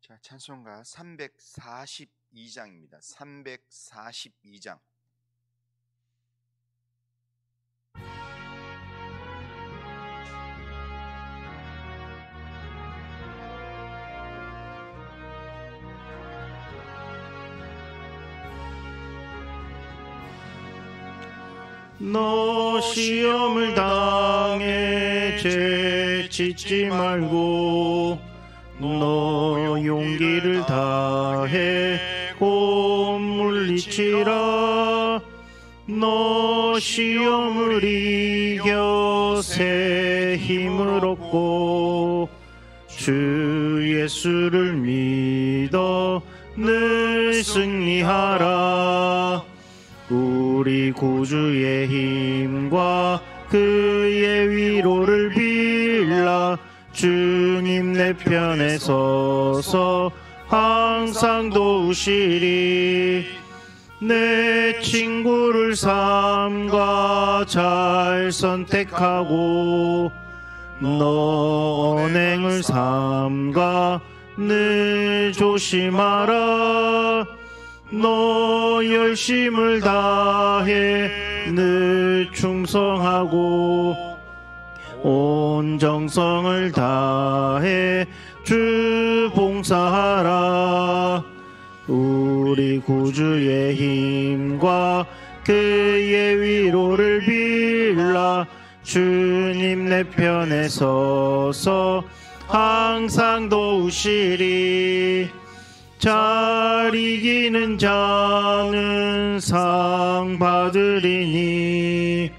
자, 찬송가 342장입니다. 342장. 너 시험을 당해 죄 짓지 말고 너 용기를 다해 곧 물리치라. 너 시험을 이겨 새 힘을 얻고 주 예수를 믿어 늘 승리하라. 우리 구주의 힘과 그의 위로를 빌라. 주님 내 편에 서서 항상 도우시리. 내 친구를 삼가 잘 선택하고 너 언행을 삼가 늘 조심하라. 너 열심을 다해 늘 충성하고 온 정성을 다해 주 봉사하라. 우리 구주의 힘과 그의 위로를 빌라. 주님 내 편에 서서 항상 도우시리. 잘 이기는 자는 상 받으리니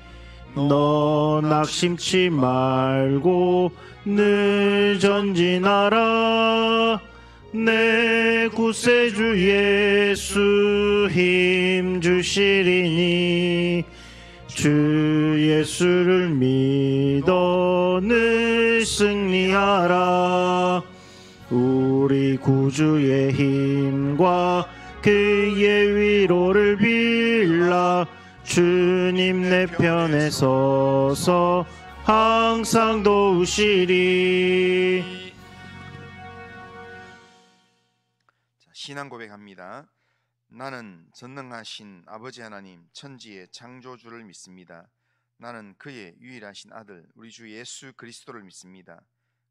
너 낙심치 말고 늘 전진하라. 내 구세주 예수 힘 주시리니 주 예수를 믿어 늘 승리하라. 우리 구주의 힘과 그의 위로를 빌라. 주님 내 편에 서서 항상 도우시리. 자, 신앙 고백합니다. 나는 전능하신 아버지 하나님 천지의 창조주를 믿습니다. 나는 그의 유일하신 아들 우리 주 예수 그리스도를 믿습니다.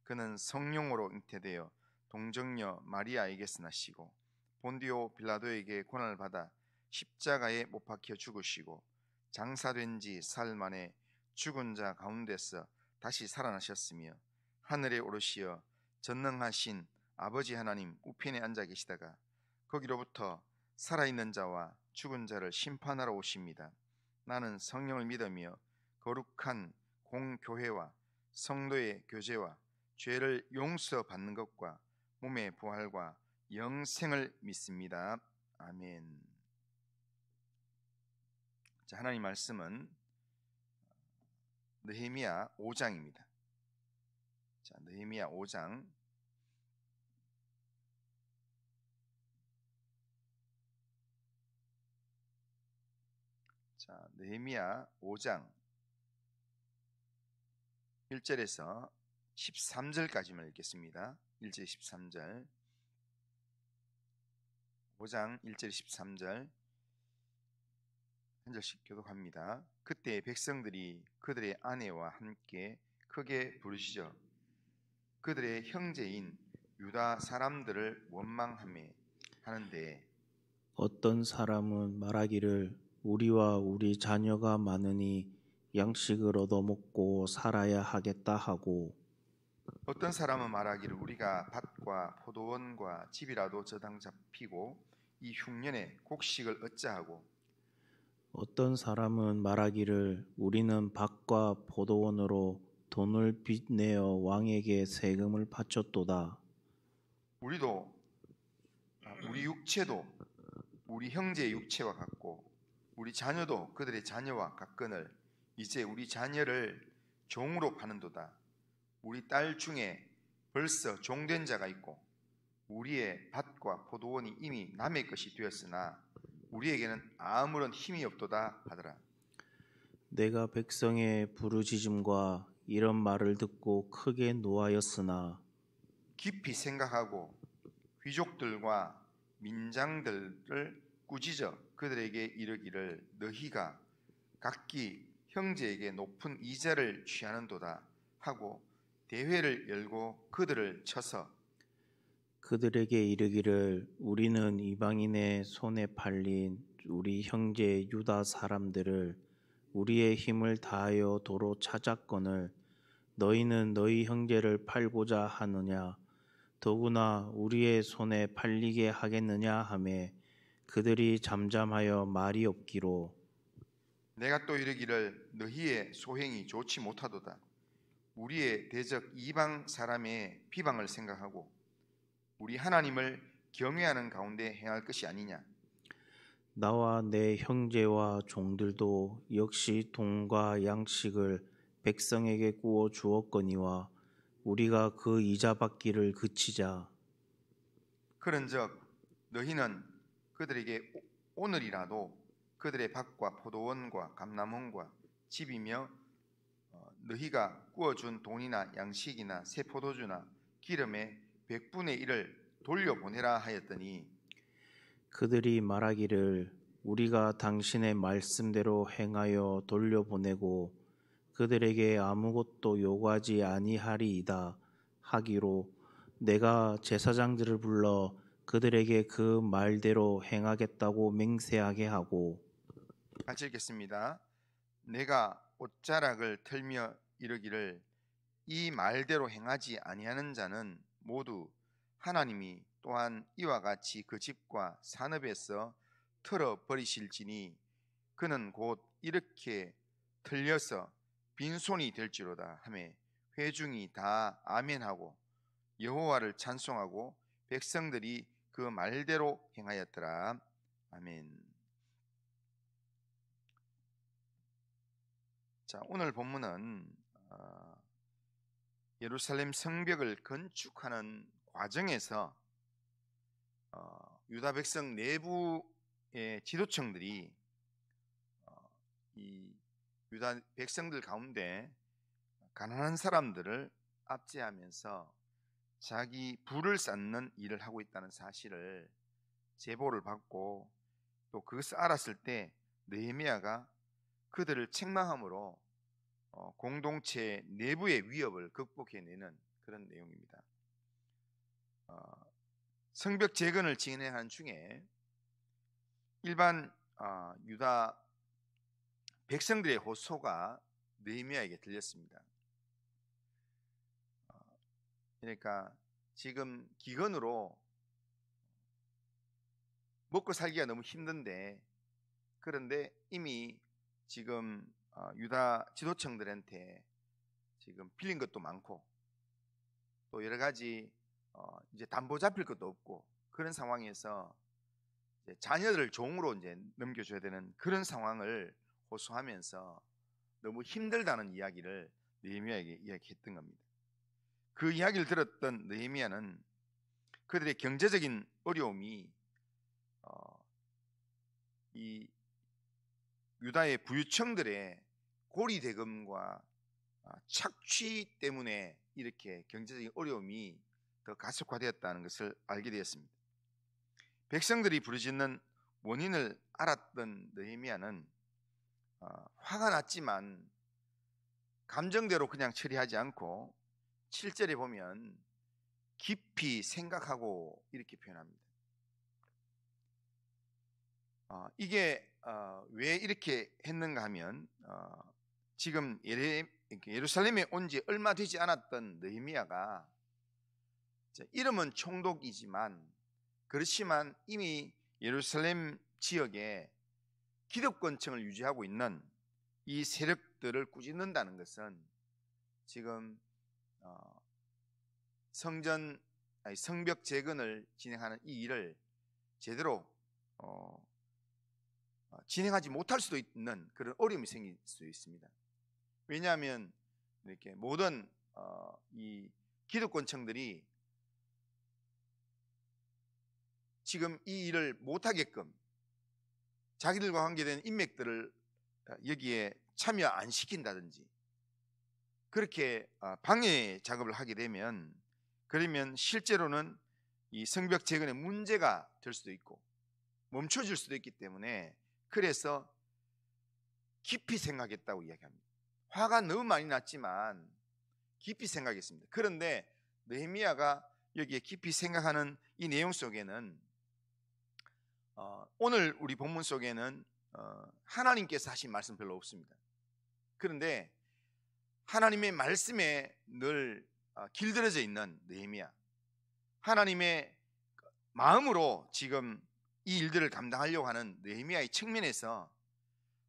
그는 성령으로 잉태되어 동정녀 마리아에게서 나시고 본디오 빌라도에게 고난을 받아 십자가에 못 박혀 죽으시고 장사된 지 사흘 만에 죽은 자 가운데서 다시 살아나셨으며 하늘에 오르시어 전능하신 아버지 하나님 우편에 앉아 계시다가 거기로부터 살아있는 자와 죽은 자를 심판하러 오십니다. 나는 성령을 믿으며 거룩한 공교회와 성도의 교제와 죄를 용서받는 것과 몸의 부활과 영생을 믿습니다. 아멘. 자, 하나님 말씀은 느헤미야 5장입니다. 자, 느헤미야 5장. 자, 느헤미야 5장 1절에서 13절까지만 읽겠습니다. 1절 13절. 5장 1절 13절 한 절씩 교독합니다. 그때 백성들이 그들의 아내와 함께 크게 부르시죠. 그들의 형제인 유다 사람들을 원망하며 하는데 어떤 사람은 말하기를 우리와 우리 자녀가 많으니 양식을 얻어먹고 살아야 하겠다 하고 어떤 사람은 말하기를 우리가 밭과 포도원과 집이라도 저당 잡히고 이 흉년에 곡식을 얻자하고 어떤 사람은 말하기를 우리는 밭과 포도원으로 돈을 빚내어 왕에게 세금을 바쳤도다. 우리 육체도 우리 형제의 육체와 같고 우리 자녀도 그들의 자녀와 같거늘 이제 우리 자녀를 종으로 파는도다. 우리 딸 중에 벌써 종된 자가 있고 우리의 밭과 포도원이 이미 남의 것이 되었으나 우리에게는 아무런 힘이 없도다 하더라. 내가 백성의 부르짖음과 이런 말을 듣고 크게 노하였으나 깊이 생각하고 귀족들과 민장들을 꾸짖어 그들에게 이르기를 너희가 각기 형제에게 높은 이자를 취하는도다 하고 대회를 열고 그들을 쳐서 그들에게 이르기를 우리는 이방인의 손에 팔린 우리 형제 유다 사람들을 우리의 힘을 다하여 도로 찾았거늘 너희는 너희 형제를 팔고자 하느냐 더구나 우리의 손에 팔리게 하겠느냐 하매 그들이 잠잠하여 말이 없기로 내가 또 이르기를 너희의 소행이 좋지 못하도다. 우리의 대적 이방 사람의 비방을 생각하고 우리 하나님을 경외하는 가운데 행할 것이 아니냐. 나와 내 형제와 종들도 역시 돈과 양식을 백성에게 구워 주었거니와 우리가 그 이자 받기를 그치자. 그런즉 너희는 그들에게 오늘이라도 그들의 밭과 포도원과 감람원과 집이며 너희가 구워준 돈이나 양식이나 새 포도주나 기름의 100분의 1을 돌려보내라 하였더니 그들이 말하기를 우리가 당신의 말씀대로 행하여 돌려보내고 그들에게 아무것도 요구하지 아니하리이다 하기로 내가 제사장들을 불러 그들에게 그 말대로 행하겠다고 맹세하게 하고 같이 읽겠습니다. 내가 옷자락을 털며 이르기를 이 말대로 행하지 아니하는 자는 모두 하나님이 또한 이와 같이 그 집과 산업에서 털어 버리실지니 그는 곧 이렇게 틀려서 빈손이 될지로다 하매 회중이 다 아멘하고 여호와를 찬송하고 백성들이 그 말대로 행하였더라. 아멘. 자, 오늘 본문은 예루살렘 성벽을 건축하는 과정에서 유다 백성 내부의 지도층들이 이 유다 백성들 가운데 가난한 사람들을 압제하면서 자기 부를 쌓는 일을 하고 있다는 사실을 제보를 받고 또 그것을 알았을 때 느헤미야가 그들을 책망함으로 공동체 내부의 위협을 극복해내는 그런 내용입니다. 성벽 재건을 진행하는 중에 일반 유다 백성들의 호소가 느헤미야에게 들렸습니다. 그러니까 지금 기근으로 먹고 살기가 너무 힘든데 그런데 이미 지금 유다 지도층들한테 지금 빌린 것도 많고 또 여러 가지 이제 담보 잡힐 것도 없고 그런 상황에서 이제 자녀들을 종으로 이제 넘겨줘야 되는 그런 상황을 호소하면서 너무 힘들다는 이야기를 느헤미야에게 이야기했던 겁니다. 그 이야기를 들었던 느헤미야는 그들의 경제적인 어려움이 이 유다의 부유층들의 고리대금과 착취 때문에 이렇게 경제적인 어려움이 더 가속화되었다는 것을 알게 되었습니다. 백성들이 부르짖는 원인을 알았던 느헤미야는 화가 났지만 감정대로 그냥 처리하지 않고 7절에 보면 깊이 생각하고 이렇게 표현합니다. 이게 왜 이렇게 했는가 하면 지금 예루살렘에 온 지 얼마 되지 않았던 느헤미야가 이름은 총독이지만 그렇지만 이미 예루살렘 지역에 기득권층을 유지하고 있는 이 세력들을 꾸짖는다는 것은 지금 성벽 재건을 진행하는 이 일을 제대로 진행하지 못할 수도 있는 그런 어려움이 생길 수 있습니다. 왜냐하면 이렇게 모든 이 기득권층들이 지금 이 일을 못하게끔 자기들과 관계된 인맥들을 여기에 참여 안 시킨다든지 그렇게 방해 작업을 하게 되면 그러면 실제로는 이 성벽 재건의 문제가 될 수도 있고 멈춰질 수도 있기 때문에 그래서 깊이 생각했다고 이야기합니다. 화가 너무 많이 났지만 깊이 생각했습니다. 그런데 느헤미야가 여기에 깊이 생각하는 이 내용 속에는 오늘 우리 본문 속에는 하나님께서 하신 말씀 별로 없습니다. 그런데 하나님의 말씀에 늘 길들여져 있는 느헤미야, 하나님의 마음으로 지금 이 일들을 감당하려고 하는 느헤미야의 측면에서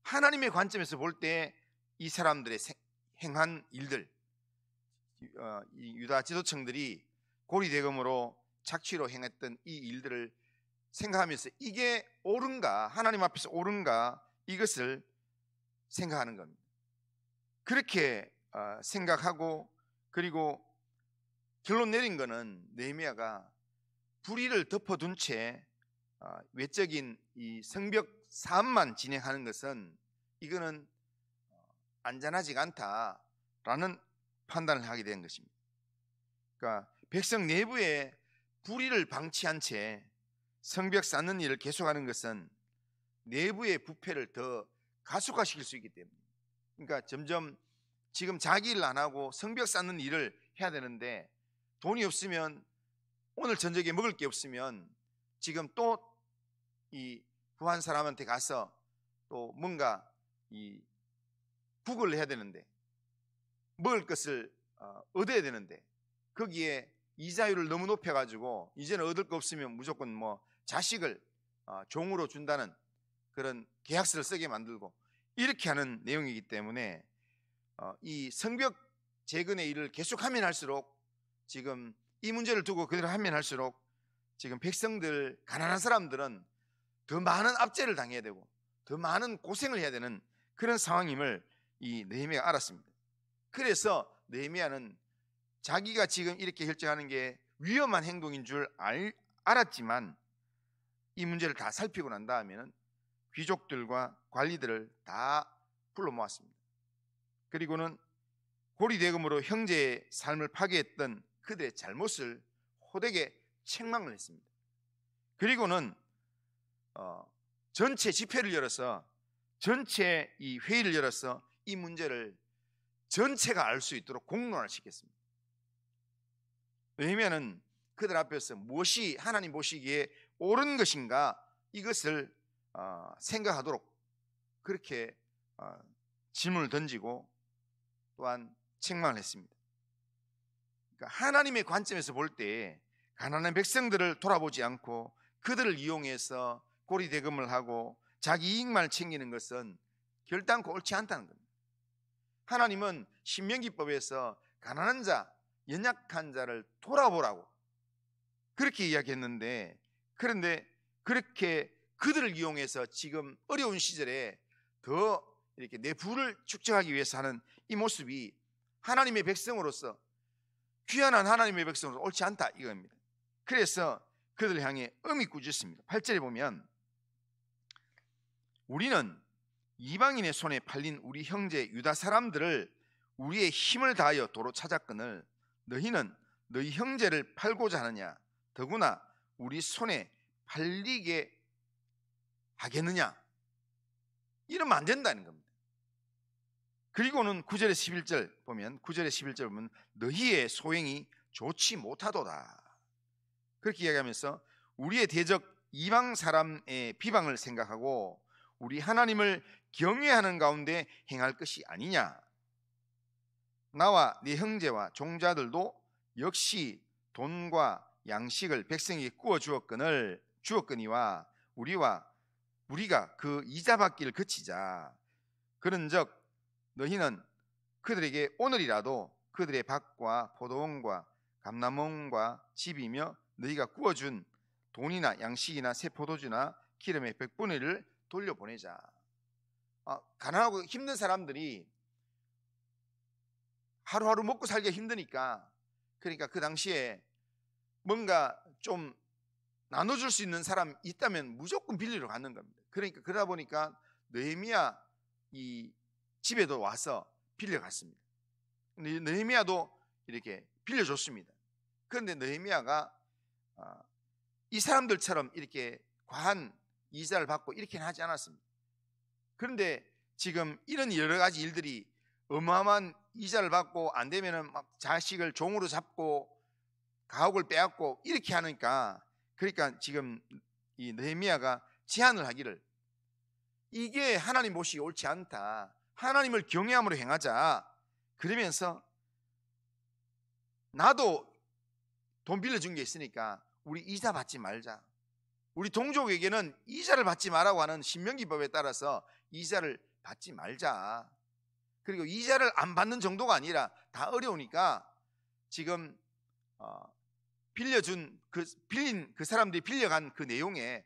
하나님의 관점에서 볼 때 이 사람들의 행한 일들, 이 유다 지도층들이 고리대금으로 착취로 행했던 이 일들을 생각하면서 이게 옳은가, 하나님 앞에서 옳은가, 이것을 생각하는 겁니다. 그렇게 생각하고 그리고 결론 내린 거는 느헤미야가 불의를 덮어둔 채 외적인 이 성벽 사업만 진행하는 것은 이거는 안전하지가 않다라는 판단을 하게 된 것입니다. 그러니까 백성 내부에 불의를 방치한 채 성벽 쌓는 일을 계속하는 것은 내부의 부패를 더 가속화시킬 수 있기 때문에, 그러니까 점점 지금 자기 일 안 하고 성벽 쌓는 일을 해야 되는데 돈이 없으면, 오늘 저녁에 먹을 게 없으면 지금 또 이 부한 사람한테 가서 또 뭔가 이 구걸을 해야 되는데, 먹을 것을 얻어야 되는데 거기에 이자율을 너무 높여가지고 이제는 얻을 거 없으면 무조건 뭐 자식을 종으로 준다는 그런 계약서를 쓰게 만들고 이렇게 하는 내용이기 때문에 이 성벽 재건의 일을 계속하면 할수록, 지금 이 문제를 두고 그대로 하면 할수록 지금 백성들, 가난한 사람들은 더 많은 압제를 당해야 되고 더 많은 고생을 해야 되는 그런 상황임을 이 느헤미야가 알았습니다. 그래서 느헤미야는 자기가 지금 이렇게 결정하는 게 위험한 행동인 줄 알았지만 이 문제를 다 살피고 난 다음에는 귀족들과 관리들을 다 불러 모았습니다. 그리고는 고리대금으로 형제의 삶을 파괴했던 그들의 잘못을 호되게 책망을 했습니다. 그리고는 전체 집회를 열어서, 전체 이 회의를 열어서 이 문제를 전체가 알 수 있도록 공론화를 시켰습니다. 왜냐하면 그들 앞에서 무엇이 하나님 보시기에 옳은 것인가, 이것을 생각하도록 그렇게 질문을 던지고 또한 책망을 했습니다. 그러니까 하나님의 관점에서 볼 때 가난한 백성들을 돌아보지 않고 그들을 이용해서 고리대금을 하고 자기 이익만 챙기는 것은 결단코 옳지 않다는 겁니다. 하나님은 신명기법에서 가난한 자, 연약한 자를 돌아보라고 그렇게 이야기했는데, 그런데 그렇게 그들을 이용해서 지금 어려운 시절에 더 이렇게 내 부를 축적하기 위해서 하는 이 모습이 하나님의 백성으로서, 귀한한 하나님의 백성으로서 옳지 않다 이겁니다. 그래서 그들을 향해 엄히 꾸짖습니다. 8절에 보면 우리는 이방인의 손에 팔린 우리 형제 유다 사람들을 우리의 힘을 다하여 도로 찾았거늘 너희는 너희 형제를 팔고자 하느냐, 더구나 우리 손에 팔리게 하겠느냐, 이러면 안 된다는 겁니다. 그리고는 9절에 11절 보면, 9절에 11절 보면 너희의 소행이 좋지 못하도다 그렇게 이야기하면서 우리의 대적 이방 사람의 비방을 생각하고 우리 하나님을 경외하는 가운데 행할 것이 아니냐, 나와 네 형제와 종자들도 역시 돈과 양식을 백성에게 구워 주었거니와 우리가 그 이자 받기를 그치자. 그런즉 너희는 그들에게 오늘이라도 그들의 밭과 포도원과 감람원과 집이며 너희가 구워준 돈이나 양식이나 새 포도주나 기름의 100분의 1을 돌려보내자. 가난하고 힘든 사람들이 하루하루 먹고 살기가 힘드니까, 그러니까 그 당시에 뭔가 좀 나눠줄 수 있는 사람 있다면 무조건 빌리러 가는 겁니다. 그러니까 그러다 보니까 느헤미야 이 집에도 와서 빌려갔습니다. 느헤미야도 이렇게 빌려줬습니다. 그런데 느헤미야가 이 사람들처럼 이렇게 과한 이자를 받고 이렇게는 하지 않았습니다. 그런데 지금 이런 여러 가지 일들이 어마어마한 이자를 받고 안 되면은 막 자식을 종으로 잡고 가옥을 빼앗고 이렇게 하니까, 그러니까 지금 이 느헤미야가 제안을 하기를, 이게 하나님 모시기 옳지 않다, 하나님을 경외함으로 행하자. 그러면서 나도 돈 빌려준 게 있으니까 우리 이자 받지 말자. 우리 동족에게는 이자를 받지 말라고 하는 신명기법에 따라서 이자를 받지 말자. 그리고 이자를 안 받는 정도가 아니라 다 어려우니까 지금 빌린 그 사람들이 빌려간 그 내용의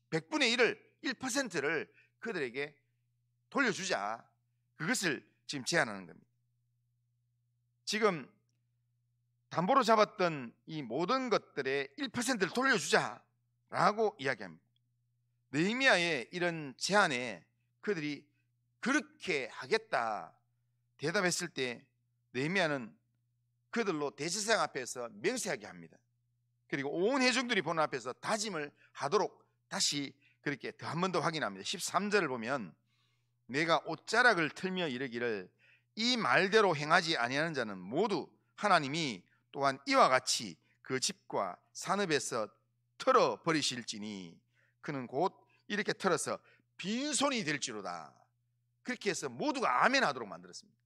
100분의 1을 1%를 그들에게 돌려주자. 그것을 지금 제안하는 겁니다. 지금 담보로 잡았던 이 모든 것들의 1%를 돌려주자라고 이야기합니다. 느헤미야의 이런 제안에 그들이 그렇게 하겠다 대답했을 때 느헤미야는 그들로 대제사장 앞에서 맹세하게 합니다. 그리고 온 회중들이 보는 앞에서 다짐을 하도록 다시 그렇게 한 번 더 확인합니다. 13절을 보면 내가 옷자락을 틀며 이르기를 이 말대로 행하지 아니하는 자는 모두 하나님이 또한 이와 같이 그 집과 산업에서 털어버리실지니 그는 곧 이렇게 털어서 빈손이 될지로다. 그렇게 해서 모두가 아멘하도록 만들었습니다.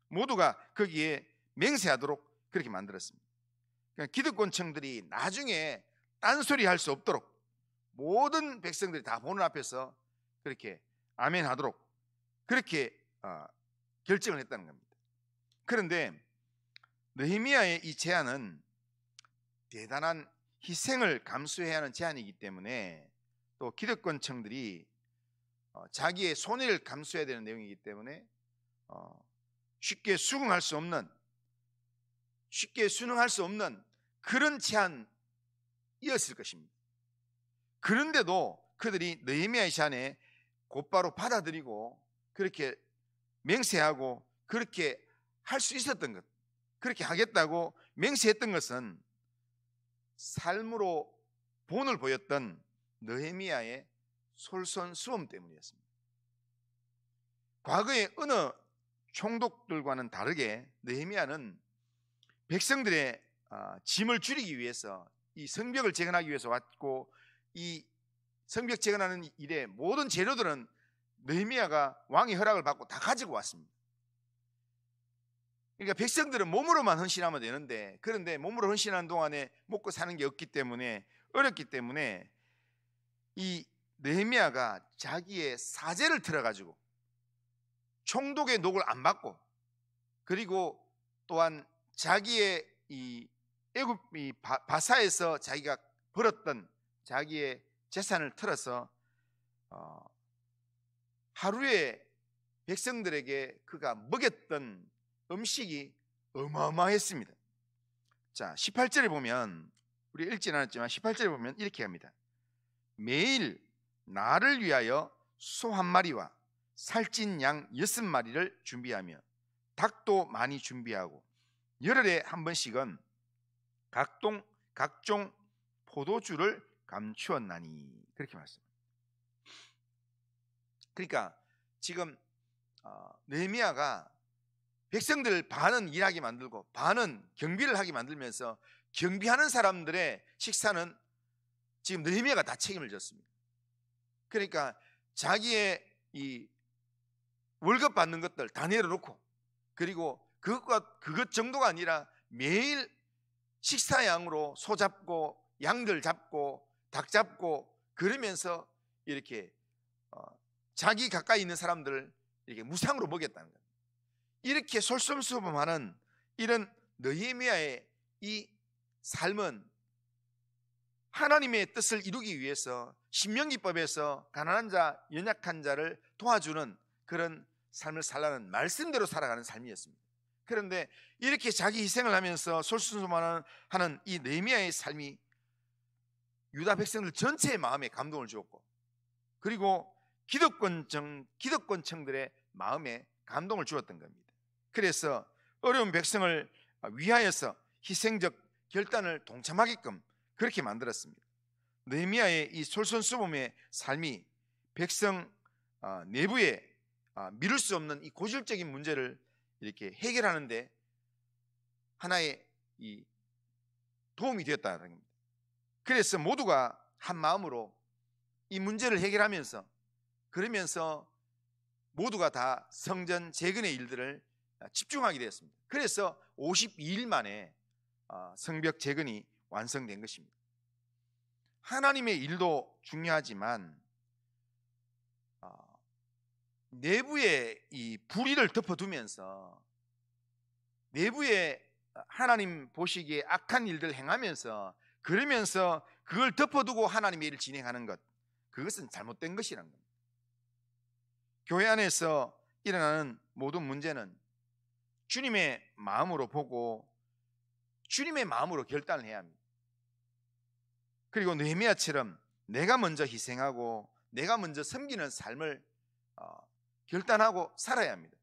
모두가 거기에 맹세하도록 그렇게 만들었습니다. 그러니까 기득권층들이 나중에 딴소리 할 수 없도록 모든 백성들이 다 보는 앞에서 그렇게 아멘하도록 그렇게 결정을 했다는 겁니다. 그런데 느헤미야의 이 제안은 대단한 희생을 감수해야 하는 제안이기 때문에, 또 기득권층들이 자기의 손해를 감수해야 되는 내용이기 때문에 쉽게 수긍할 수 없는 그런 제안이었을 것입니다. 그런데도 그들이 느헤미야의 제안에 곧바로 받아들이고 그렇게 맹세하고 그렇게 할 수 있었던 것, 그렇게 하겠다고 맹세했던 것은 삶으로 본을 보였던 느헤미야의 솔선수범 때문이었습니다. 과거의 어느 총독들과는 다르게 느헤미야는 백성들의 짐을 줄이기 위해서 이 성벽을 재건하기 위해서 왔고, 이 성벽 재건하는 일에 모든 재료들은 느헤미야가 왕의 허락을 받고 다 가지고 왔습니다. 그러니까 백성들은 몸으로만 헌신하면 되는데, 그런데 몸으로 헌신하는 동안에 먹고 사는 게 없기 때문에 어렵기 때문에 이 느헤미야가 자기의 사제를 틀어가지고 총독의 녹을 안 받고, 그리고 또한 자기의 이 애굽 바사에서 자기가 벌었던 자기의 재산을 틀어서 하루에 백성들에게 그가 먹였던 음식이 어마어마했습니다. 자, 18절에 보면, 우리 읽지는 않았지만 18절에 보면 이렇게 합니다. 매일 나를 위하여 소 한 마리와 살찐 양 6마리를 준비하며 닭도 많이 준비하고 열흘에 한 번씩은 각종 포도주를 감추었나니, 그렇게 말씀합니다. 그러니까 지금 느헤미야가 백성들을 반은 일하게 만들고 반은 경비를 하게 만들면서 경비하는 사람들의 식사는 지금 느헤미야가 다 책임을 졌습니다. 그러니까 자기의 이 월급 받는 것들 다 내려놓고, 그리고 그것 정도가 아니라 매일 식사양으로 소 잡고 양들 잡고 닭 잡고 그러면서 이렇게 자기 가까이 있는 사람들을 이렇게 무상으로 먹였다는 거예요. 이렇게 솔선수범하는 이런 느헤미야의 이 삶은 하나님의 뜻을 이루기 위해서 신명기법에서 가난한 자, 연약한 자를 도와주는 그런 삶을 살라는 말씀대로 살아가는 삶이었습니다. 그런데 이렇게 자기 희생을 하면서 솔선수범하는 이 느헤미야의 삶이 유다 백성들 전체의 마음에 감동을 주었고, 그리고 기득권층들의 마음에 감동을 주었던 겁니다. 그래서 어려운 백성을 위하여서 희생적 결단을 동참하게끔 그렇게 만들었습니다. 느헤미야의 이 솔선수범의 삶이 백성 내부에 미룰 수 없는 이 고질적인 문제를 이렇게 해결하는데 하나의 이 도움이 되었다는 겁니다. 그래서 모두가 한 마음으로 이 문제를 해결하면서 그러면서 모두가 다 성전 재건의 일들을 집중하게 되었습니다. 그래서 52일 만에 성벽 재건이 완성된 것입니다. 하나님의 일도 중요하지만 내부의 이 불의를 덮어두면서 내부에 하나님 보시기에 악한 일들을 행하면서 그러면서 그걸 덮어두고 하나님의 일을 진행하는 것, 그것은 잘못된 것이라는 겁니다. 교회 안에서 일어나는 모든 문제는 주님의 마음으로 보고 주님의 마음으로 결단을 해야 합니다. 그리고 느헤미야처럼 내가 먼저 희생하고 내가 먼저 섬기는 삶을 결단하고 살아야 합니다.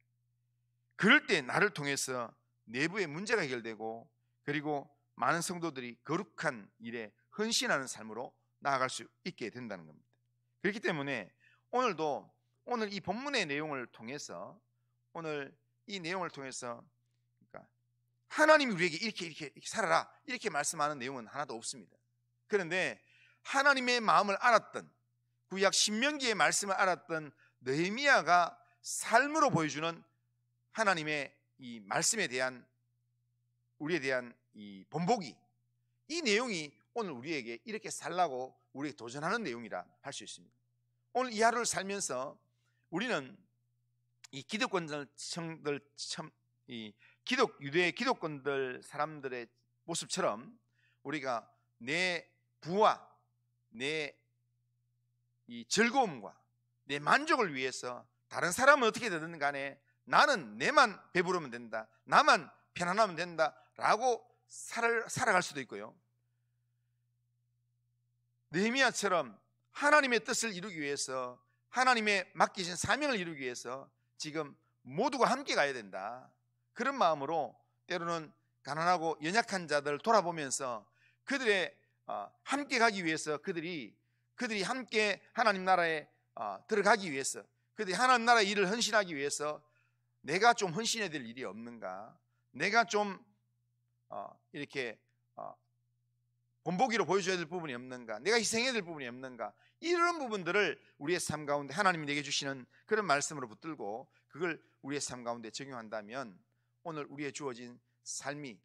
그럴 때 나를 통해서 내부의 문제가 해결되고 그리고 많은 성도들이 거룩한 일에 헌신하는 삶으로 나아갈 수 있게 된다는 겁니다. 그렇기 때문에 오늘 이 본문의 내용을 통해서 그러니까 하나님이 우리에게 이렇게 살아라 이렇게 말씀하는 내용은 하나도 없습니다. 그런데 하나님의 마음을 알았던 구약 신명기의 말씀을 알았던 느헤미야가 삶으로 보여주는 하나님의 이 말씀에 대한 우리에 대한 이 본보기, 이 내용이 오늘 우리에게 이렇게 살라고 우리에게 도전하는 내용이라 할 수 있습니다. 오늘 이 하루를 살면서 우리는 이 유대 기독권들 사람들의 모습처럼 우리가 내 부와 내 이 즐거움과 내 만족을 위해서 다른 사람은 어떻게 되든 간에 나는 내만 배부르면 된다, 나만 편안하면 된다라고 살아갈 수도 있고요. 느헤미야처럼 하나님의 뜻을 이루기 위해서 하나님의 맡기신 사명을 이루기 위해서 지금 모두가 함께 가야 된다, 그런 마음으로 때로는 가난하고 연약한 자들 돌아보면서 그들의 함께 가기 위해서 그들이 함께 하나님 나라에 들어가기 위해서 그들이 하나님 나라의 일을 헌신하기 위해서 내가 좀 헌신해야 될 일이 없는가, 내가 좀 이렇게 본보기로 보여줘야 될 부분이 없는가, 내가 희생해야 될 부분이 없는가, 이런 부분들을 우리의 삶 가운데 하나님이 내게 주시는 그런 말씀으로 붙들고 그걸 우리의 삶 가운데 적용한다면 오늘 우리의 주어진 삶이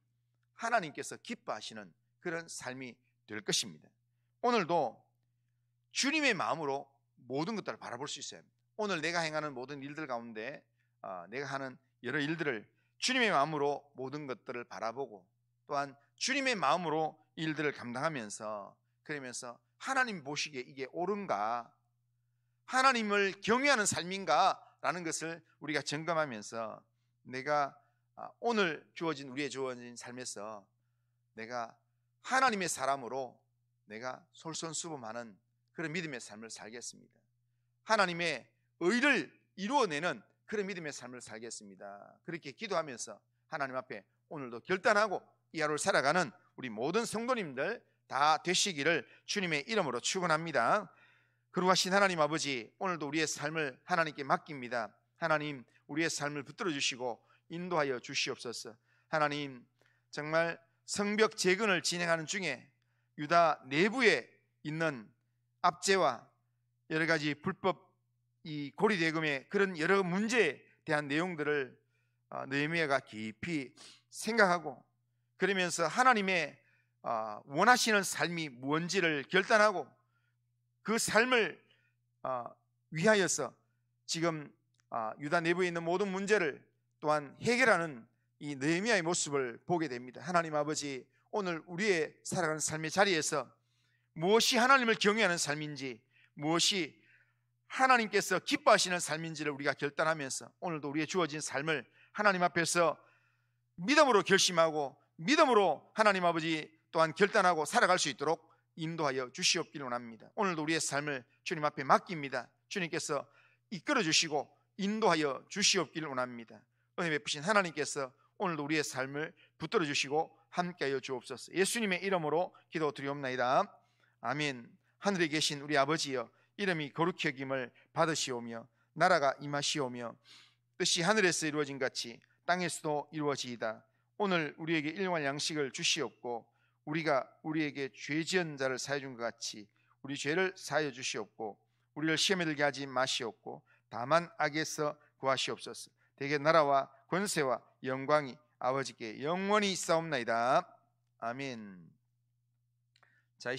하나님께서 기뻐하시는 그런 삶이 될 것입니다. 오늘도 주님의 마음으로 모든 것들을 바라볼 수 있어야 합니다. 오늘 내가 행하는 모든 일들 가운데 내가 하는 여러 일들을 주님의 마음으로 모든 것들을 바라보고 또한 주님의 마음으로 일들을 감당하면서 그러면서 하나님 보시기에 이게 옳은가, 하나님을 경외하는 삶인가 라는 것을 우리가 점검하면서 내가 오늘 우리의 주어진 삶에서 내가 하나님의 사람으로 내가 솔선수범하는 그런 믿음의 삶을 살겠습니다. 하나님의 의를 이루어내는 그런 믿음의 삶을 살겠습니다. 그렇게 기도하면서 하나님 앞에 오늘도 결단하고 이 하루를 살아가는 우리 모든 성도님들 다 되시기를 주님의 이름으로 축원합니다. 거룩하신 하나님 아버지, 오늘도 우리의 삶을 하나님께 맡깁니다. 하나님, 우리의 삶을 붙들어 주시고 인도하여 주시옵소서. 하나님, 정말 성벽 재건을 진행하는 중에 유다 내부에 있는 압제와 여러 가지 불법 이 고리대금의 그런 여러 문제에 대한 내용들을 느헤미야가 깊이 생각하고 그러면서 하나님의 원하시는 삶이 무엇인지를 결단하고 그 삶을 위하여서 지금 유다 내부에 있는 모든 문제를 또한 해결하는 이 느헤미야의 모습을 보게 됩니다. 하나님 아버지, 오늘 우리의 살아가는 삶의 자리에서 무엇이 하나님을 경외하는 삶인지, 무엇이 하나님께서 기뻐하시는 삶인지를 우리가 결단하면서 오늘도 우리의 주어진 삶을 하나님 앞에서 믿음으로 결심하고 믿음으로 하나님 아버지 또한 결단하고 살아갈 수 있도록 인도하여 주시옵기를 원합니다. 오늘도 우리의 삶을 주님 앞에 맡깁니다. 주님께서 이끌어 주시고 인도하여 주시옵기를 원합니다. 은혜 베푸신 하나님께서 오늘도 우리의 삶을 붙들어 주시고 함께하여 주옵소서. 예수님의 이름으로 기도드리옵나이다. 아멘. 하늘에 계신 우리 아버지여, 이름이 거룩히 여김을 받으시오며 나라가 임하시오며 뜻이 하늘에서 이루어진 같이 땅에서도 이루어지이다. 오늘 우리에게 일용할 양식을 주시옵고 우리가 우리에게 죄 지은 자를 사하여 준 것 같이 우리 죄를 사하여 주시옵고 우리를 시험에 들게 하지 마시옵고 다만 악에서 구하시옵소서. 대개 나라와 권세와 영광이 아버지께 영원히 있사옵나이다. 아멘. 자,